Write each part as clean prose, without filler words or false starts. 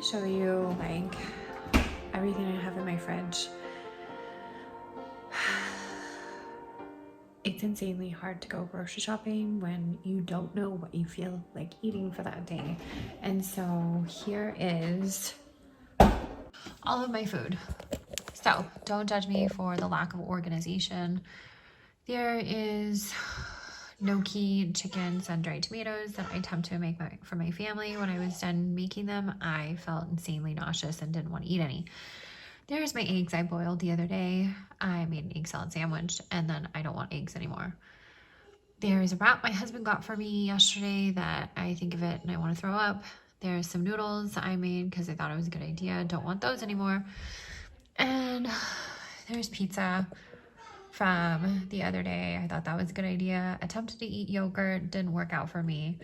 to show you like everything I have in my fridge. It's insanely hard to go grocery shopping when you don't know what you feel like eating for that day. And so here is all of my food. So don't judge me for the lack of organization. There is gnocchi, chicken, sun-dried tomatoes that I attempt to make for my family. When I was done making them, I felt insanely nauseous and didn't want to eat any. There's my eggs I boiled the other day. I made an egg salad sandwich, and then I don't want eggs anymore. There's a wrap my husband got for me yesterday that I think of it and I want to throw up. There's some noodles I made because I thought it was a good idea. Don't want those anymore. And there's pizza from the other day. I thought that was a good idea. Attempted to eat yogurt, didn't work out for me.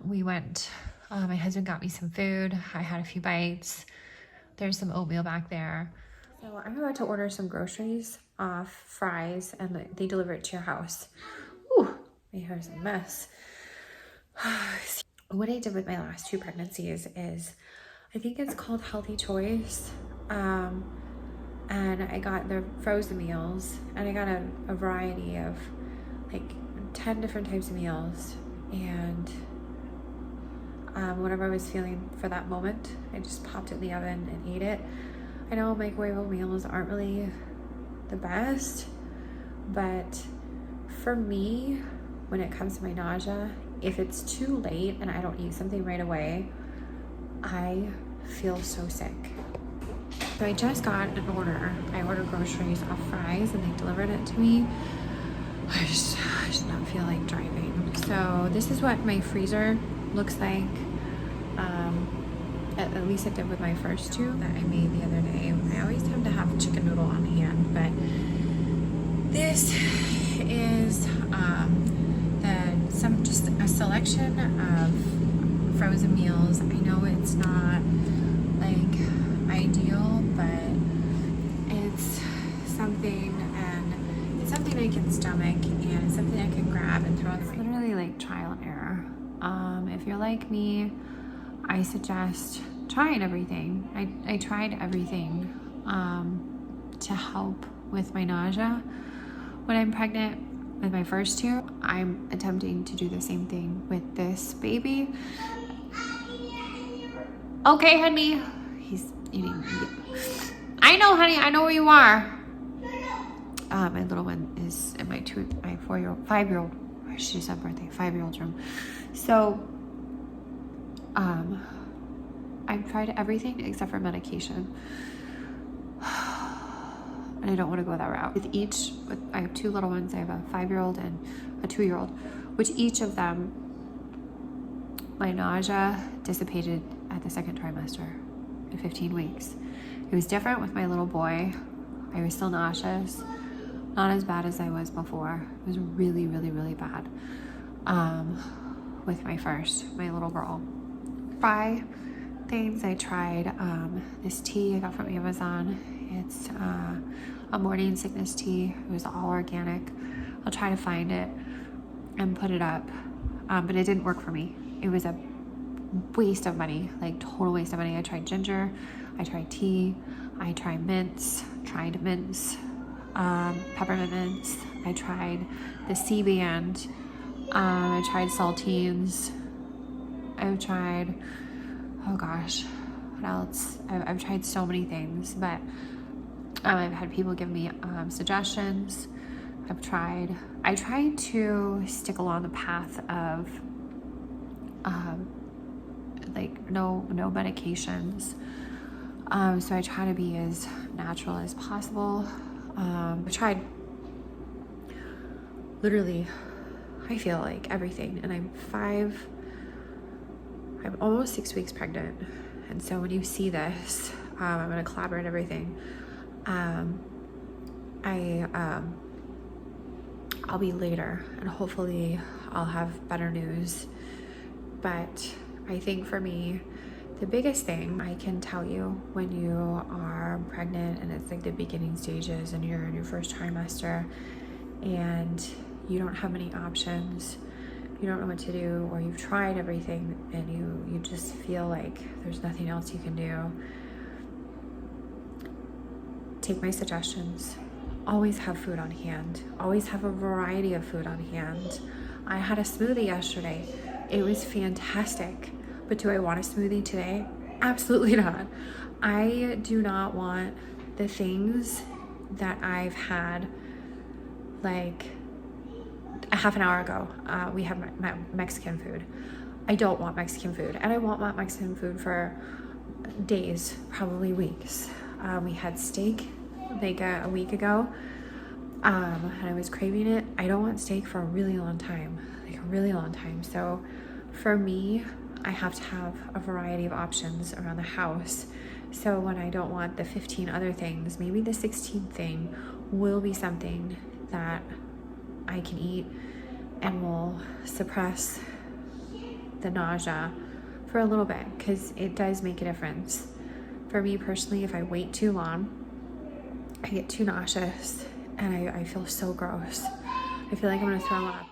We went, my husband got me some food. I had a few bites. There's some oatmeal back there. So I'm about to order some groceries off Fry's and they deliver it to your house. Ooh, my hair's a mess. What I did with my last 2 pregnancies is, I think it's called Healthy Choice. And I got the frozen meals and I got a variety of like 10 different types of meals. And whatever I was feeling for that moment, I just popped it in the oven and ate it. I know microwave meals aren't really the best, but for me, when it comes to my nausea, if it's too late and I don't eat something right away, I feel so sick. So I just got an order. I ordered groceries off Fry's and they delivered it to me. I just did not feel like driving. So this is what my freezer looks like. At least it did with my first 2 that I made the other day. I always tend to have chicken noodle on hand, but this is just a selection of frozen meals. I know it's not like ideal, but it's something, and it's something I can stomach, and it's something I can grab and throw in the microwave. Literally like trial and error. If you're like me, I suggest trying everything. I tried everything to help with my nausea. When I'm pregnant with my first 2, I'm attempting to do the same thing with this baby. Okay, honey. He's eating. I know, honey. I know where you are. My little one is in my 5-year-old. She just had birthday. 5-year-old's room. So, I've tried everything except for medication. And I don't want to go that route. I have 2 little ones. I have a 5-year-old and a 2-year-old, which each of them, my nausea dissipated at the 2nd trimester in 15 weeks. It was different with my little boy. I was still nauseous, not as bad as I was before. It was really, really, really bad with my little girl. Fry things, I tried this tea I got from Amazon. It's a morning sickness tea. It was all organic. I'll try to find it and put it up, but it didn't work for me. It was a waste of money, like total waste of money. I tried ginger, I tried tea, I tried mints, peppermint mints. I tried the C-band. I tried saltines. I've tried, oh gosh, what else? I've tried so many things, but I've had people give me suggestions. I tried to stick along the path of like no medications. So I try to be as natural as possible. I tried literally, I feel like everything, and I'm almost 6 weeks pregnant. And so when you see this, I'm going to collaborate everything. I'll be later and hopefully I'll have better news. But I think for me, the biggest thing I can tell you when you are pregnant and it's like the beginning stages and you're in your first trimester and you don't have many options, you don't know what to do, or you've tried everything and you just feel like there's nothing else you can do, take my suggestions. Always have food on hand. Always have a variety of food on hand. I had a smoothie yesterday. It was fantastic. But do I want a smoothie today? Absolutely not. I do not want the things that I've had like a half an hour ago. We have Mexican food. I don't want Mexican food, and I won't want Mexican food for days, probably weeks. We had steak like a week ago, and I was craving it. I don't want steak for a really long time, like a really long time. So for me, I have to have a variety of options around the house. So when I don't want the 15 other things, maybe the 16th thing will be something that I can eat and will suppress the nausea for a little bit, because it does make a difference. For me personally, if I wait too long, I get too nauseous and I feel so gross. I feel like I'm gonna throw up.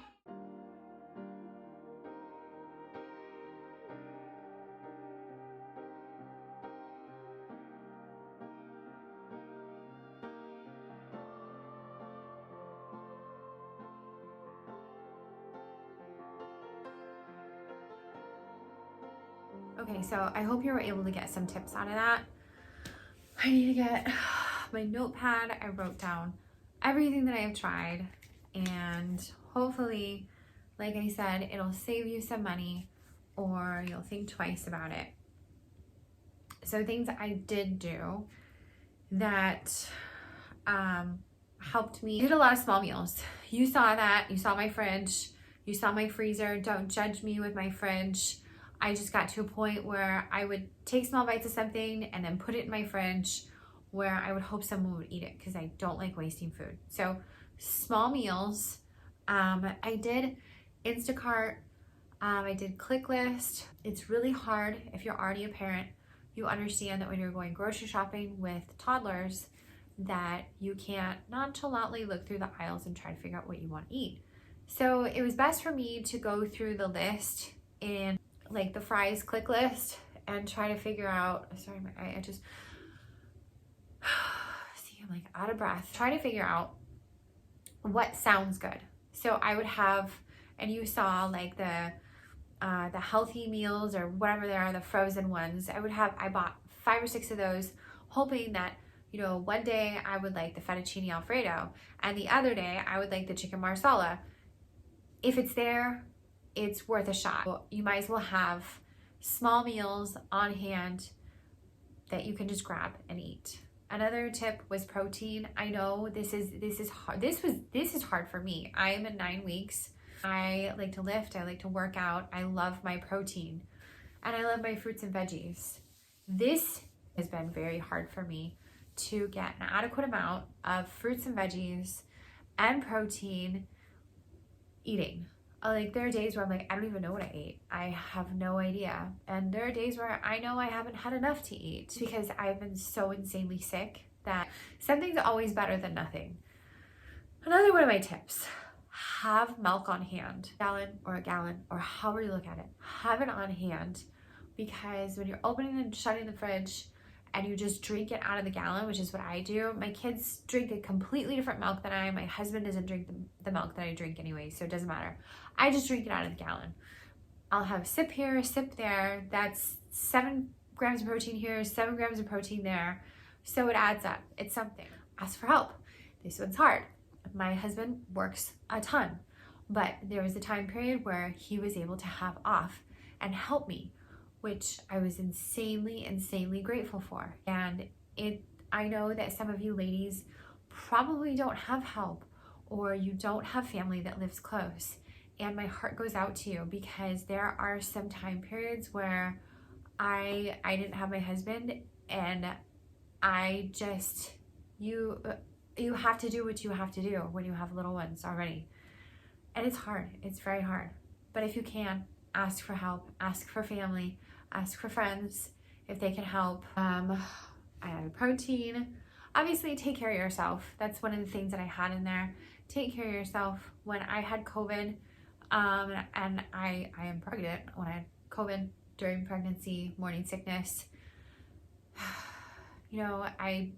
Okay, so I hope you were able to get some tips out of that. I need to get my notepad. I wrote down everything that I've tried, and hopefully, like I said, it'll save you some money, or you'll think twice about it. So things I did do that helped me. I did a lot of small meals. You saw that. You saw my fridge. You saw my freezer. Don't judge me with my fridge. I just got to a point where I would take small bites of something and then put it in my fridge, where I would hope someone would eat it, because I don't like wasting food. So small meals. I did Instacart. I did ClickList. It's really hard if you're already a parent. You understand that when you're going grocery shopping with toddlers, that you can't nonchalantly look through the aisles and try to figure out what you want to eat. So it was best for me to go through the list in like the fries click list and try to figure out, sorry, I just, see, I'm like out of breath. Try to figure out what sounds good. So I would have, and you saw like the healthy meals or whatever they are, the frozen ones. I bought 5 or 6 of those, hoping that, you know, one day I would like the fettuccine Alfredo, and the other day I would like the chicken marsala. If it's there, it's worth a shot. You might as well have small meals on hand that you can just grab and eat. Another tip was protein. I know this is hard. This is hard for me. I am in 9 weeks. I like to lift, I like to work out. I love my protein, and I love my fruits and veggies. This has been very hard for me to get an adequate amount of fruits and veggies and protein eating. Like there are days where I'm like, I don't even know what I ate. I have no idea. And there are days where I know I haven't had enough to eat, because I've been so insanely sick that something's always better than nothing. Another one of my tips, have milk on hand, a gallon, or however you look at it, have it on hand, because when you're opening and shutting the fridge and you just drink it out of the gallon, which is what I do. My kids drink a completely different milk than I. My husband doesn't drink the milk that I drink anyway, so it doesn't matter. I just drink it out of the gallon. I'll have a sip here, a sip there. That's 7 grams of protein here, 7 grams of protein there. So it adds up. It's something. Ask for help. This one's hard. My husband works a ton, but there was a time period where he was able to have off and help me, which I was insanely grateful for. And I know that some of you ladies probably don't have help, or you don't have family that lives close. And my heart goes out to you, because there are some time periods where I didn't have my husband, and I just, you have to do what you have to do when you have little ones already. And it's hard, it's very hard. But if you can, ask for help, ask for family, ask for friends if they can help. I had protein. Obviously, take care of yourself. That's one of the things that I had in there. Take care of yourself. When I had COVID, And I am pregnant. When I had COVID during pregnancy, morning sickness, you know, I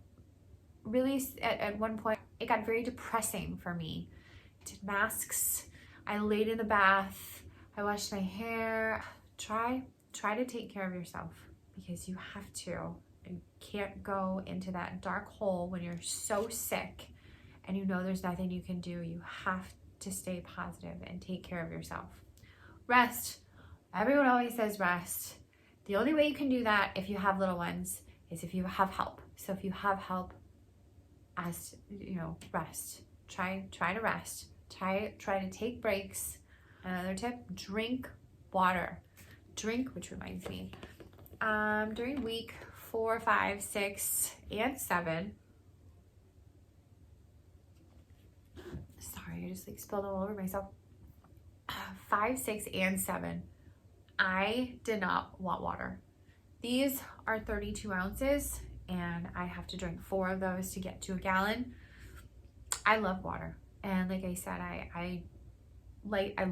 really, at one point, it got very depressing for me. Did masks, I laid in the bath, I washed my hair. Try to take care of yourself, because you have to. You can't go into that dark hole when you're so sick and you know there's nothing you can do. You have to stay positive and take care of yourself. Rest. Everyone always says rest. The only way you can do that if you have little ones is if you have help. So if you have help, as you know, rest. Try to rest. Try to take breaks. Another tip, drink water. Drink, which reminds me, during week 4, 5, 6, and 7. Sorry, I just like spilled all over myself. 5, 6, and 7. I did not want water. These are 32 ounces, and I have to drink 4 of those to get to a gallon. I love water, and like I said, I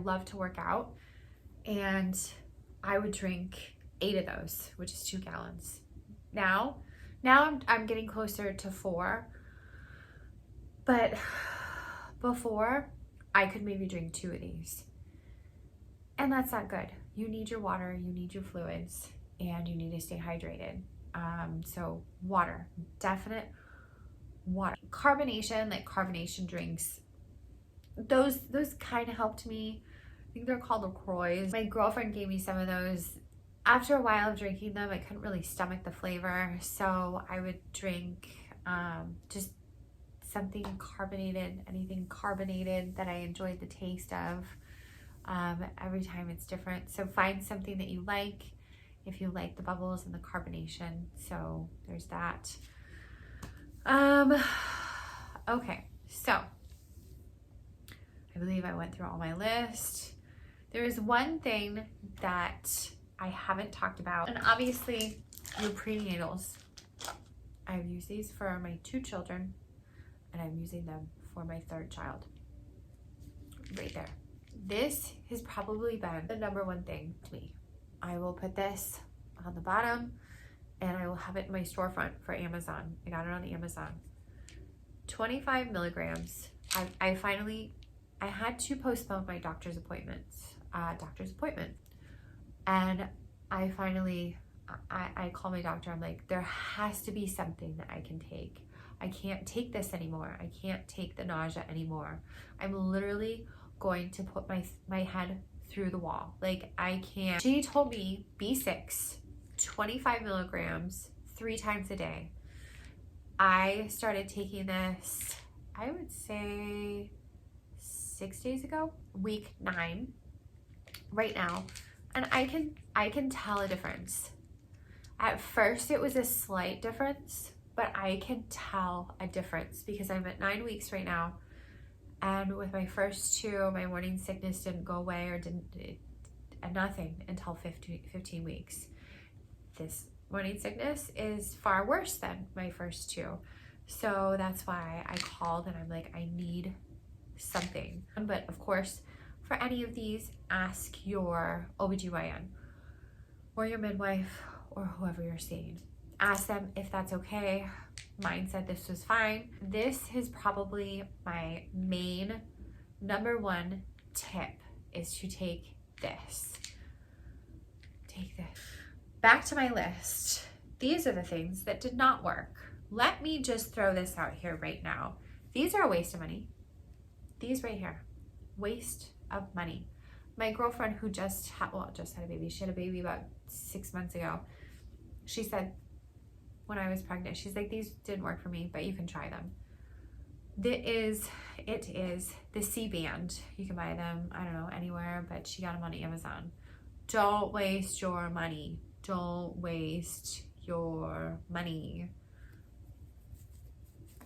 love to work out, and I would drink 8 of those, which is 2 gallons. Now I'm getting closer to 4, but before I could maybe drink 2 of these, and that's not good. You need your water, you need your fluids, and you need to stay hydrated. So water, definite water. Carbonation, like carbonation drinks, those kind of helped me. I think they're called LaCroix. My girlfriend gave me some of those. After a while of drinking them, I couldn't really stomach the flavor, so I would drink just something carbonated, anything carbonated that I enjoyed the taste of. Every time it's different, so find something that you like if you like the bubbles and the carbonation. So there's that. Okay, so I believe I went through all my list. There is one thing that I haven't talked about, and obviously your prenatals. I've used these for my 2 children, and I'm using them for my 3rd child. Right there. This has probably been the #1 thing to me. I will put this on the bottom, and I will have it in my storefront for Amazon. I got it on Amazon. 25 milligrams. I had to postpone my doctor's appointment. And I finally, I call my doctor. I'm like, there has to be something that I can take. I can't take this anymore. I can't take the nausea anymore. I'm literally going to put my head through the wall. Like, I can't. She told me B6, 25 milligrams, 3 times a day. I started taking this, I would say 6 days ago, week 9 right now, and I can tell a difference. At first it was a slight difference, but I can tell a difference because I'm at 9 weeks right now, and with my first 2, my morning sickness didn't go away, or nothing until 15 weeks. This morning sickness is far worse than my first 2, so that's why I called, and I'm like, I need something. But of course, for any of these, ask your OBGYN or your midwife or whoever you're seeing. Ask them if that's okay. Mine said this was fine. This is probably my main #1 tip, is to take this. Take this. Back to my list. These are the things that did not work. Let me just throw this out here right now. These are a waste of money. These right here, waste of money. My girlfriend, who just had a baby, she had a baby about 6 months ago. She said, when I was pregnant, she's like, these didn't work for me, but you can try them. It is the C-band. You can buy them, I don't know, anywhere, but she got them on Amazon. Don't waste your money. Don't waste your money.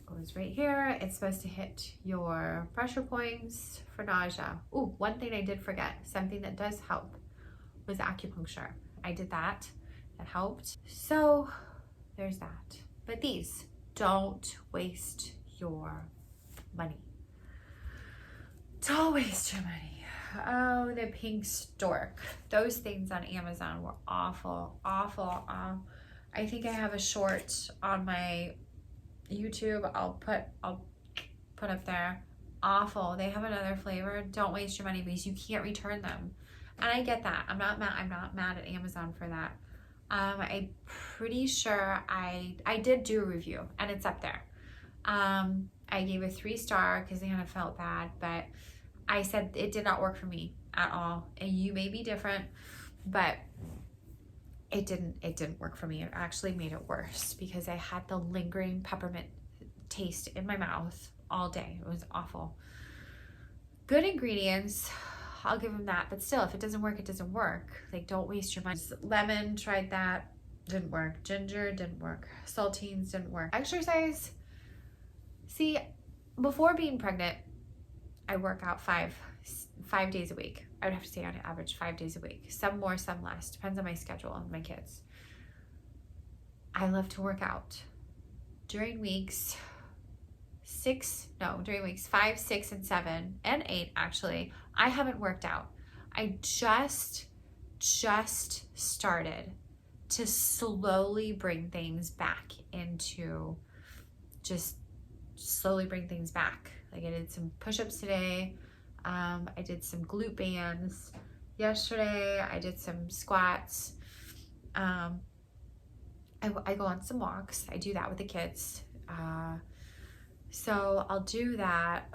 Goes right here. It's supposed to hit your pressure points for nausea. Ooh, one thing I did forget, something that does help, was acupuncture. I did that. That helped. So there's that. But these, don't waste your money. Don't waste your money. Oh, the pink stork. Those things on Amazon were awful, awful. I think I have a short on my YouTube. I'll put up there. Awful. They have another flavor. Don't waste your money because you can't return them. And I get that. I'm not mad at Amazon for that. I'm pretty sure I did do a review and it's up there. I gave a 3-star because they kind of felt bad, but I said it did not work for me at all. And you may be different, but it didn't work for me. It actually made it worse because I had the lingering peppermint taste in my mouth all day. It was awful. Good ingredients, I'll give them that, but still, if it doesn't work, it doesn't work. Like, don't waste your money. Lemon, tried that, didn't work. Ginger, didn't work. Saltines, didn't work. Exercise, see, before being pregnant, I work out five days a week. I would have to say on average 5 days a week. Some more, some less. Depends on my schedule and my kids. I love to work out. During weeks 5, 6, and 7, and 8 actually, I haven't worked out. I just started to slowly bring things back into, just slowly bring things back. Like I did some push-ups today. I did some glute bands yesterday. I did some squats. I go on some walks. I do that with the kids. So I'll do that.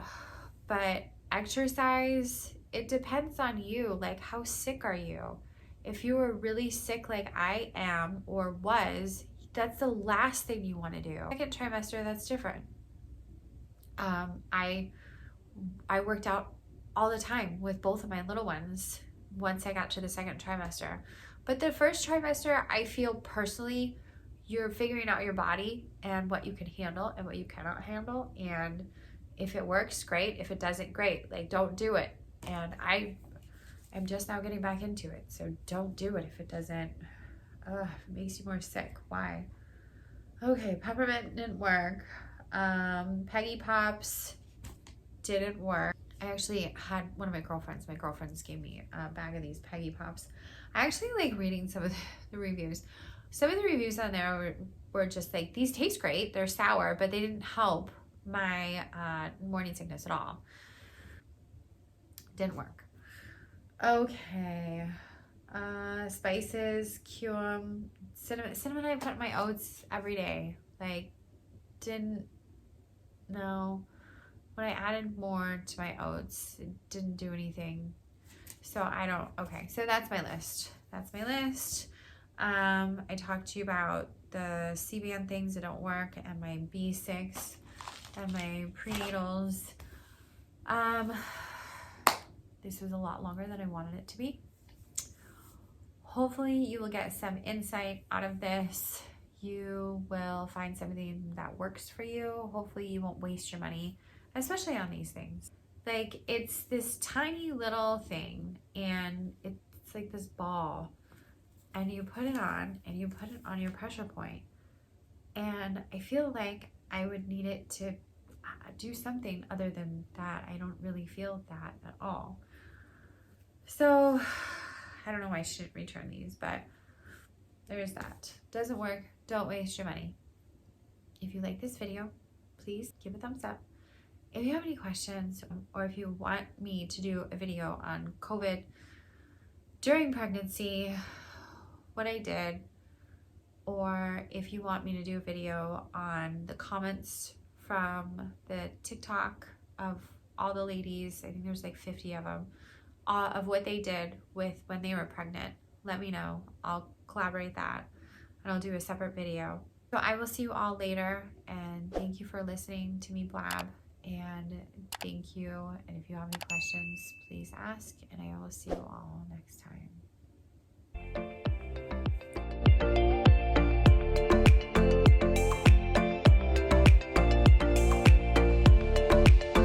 But exercise, it depends on you. Like, how sick are you? If you were really sick like I am or was, that's the last thing you want to do. Second trimester, that's different. I worked out all the time with both of my little ones once I got to the second trimester. But the first trimester, I feel personally, you're figuring out your body and what you can handle and what you cannot handle. And if it works, great. If it doesn't, great. Like, don't do it. And I'm just now getting back into it. So don't do it if it doesn't, if it makes you more sick. Why? Okay, peppermint didn't work. Peggy Pops didn't work. I actually had one of my girlfriends gave me a bag of these Peggy Pops. I actually like reading some of the reviews. Some of the reviews on there were just like, these taste great, they're sour, but they didn't help my morning sickness at all. Didn't work. Okay, spices, cumin, cinnamon I put in my oats every day. Like, no. When I added more to my oats, it didn't do anything. So okay, so that's my list. I talked to you about the C-band things that don't work and my B6 and my prenatals. This was a lot longer than I wanted it to be. Hopefully you will get some insight out of this. You will find something that works for you. Hopefully you won't waste your money, especially on these things. Like, it's this tiny little thing and it's like this ball, and you put it on and you put it on your pressure point. And I feel like I would need it to do something other than that. I don't really feel that at all. So I don't know why I shouldn't return these, but there's that. Doesn't work. Don't waste your money. If you like this video, please give a thumbs up. If you have any questions, or if you want me to do a video on COVID during pregnancy, what I did, or if you want me to do a video on the comments from the TikTok of all the ladies, I think there's like 50 of them, of what they did with when they were pregnant, let me know. I'll collaborate that and I'll do a separate video. So I will see you all later, and thank you for listening to me blab, and thank you. And if you have any questions, please ask, and I will see you all next time.